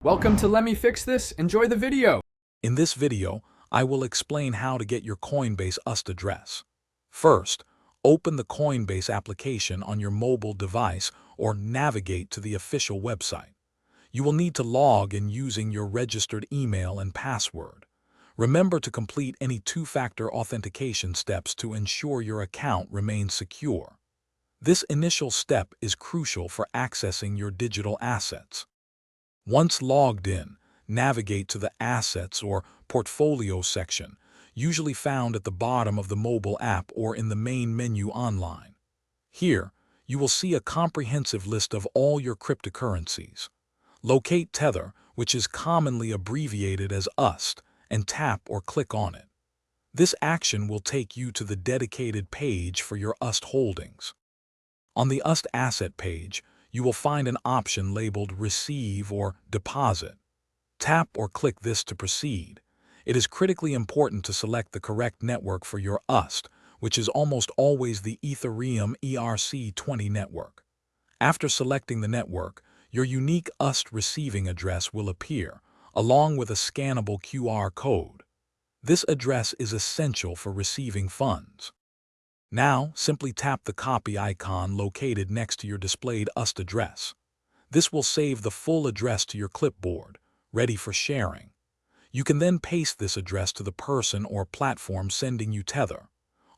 Welcome to Let Me Fix This. Enjoy the video. In this video, I will explain how to get your Coinbase USDT address. First, open the Coinbase application on your mobile device or navigate to the official website. You will need to log in using your registered email and password. Remember to complete any two-factor authentication steps to ensure your account remains secure. This initial step is crucial for accessing your digital assets. Once logged in, navigate to the Assets or Portfolio section, usually found at the bottom of the mobile app or in the main menu online. Here, you will see a comprehensive list of all your cryptocurrencies. Locate Tether, which is commonly abbreviated as USDT, and tap or click on it. This action will take you to the dedicated page for your USDT holdings. On the USDT Asset page, you will find an option labeled Receive or Deposit. Tap or click this to proceed. It is critically important to select the correct network for your USDT, which is almost always the Ethereum ERC20 network. After selecting the network, your unique USDT receiving address will appear, along with a scannable QR code. This address is essential for receiving funds. Now, simply tap the copy icon located next to your displayed USDT address. This will save the full address to your clipboard, ready for sharing. You can then paste this address to the person or platform sending you Tether.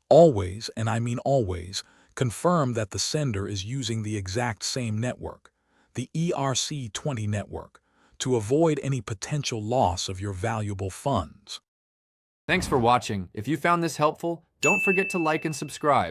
Always, and I mean always, confirm that the sender is using the exact same network, the ERC20 network, to avoid any potential loss of your valuable funds. Thanks for watching. If you found this helpful, don't forget to like and subscribe.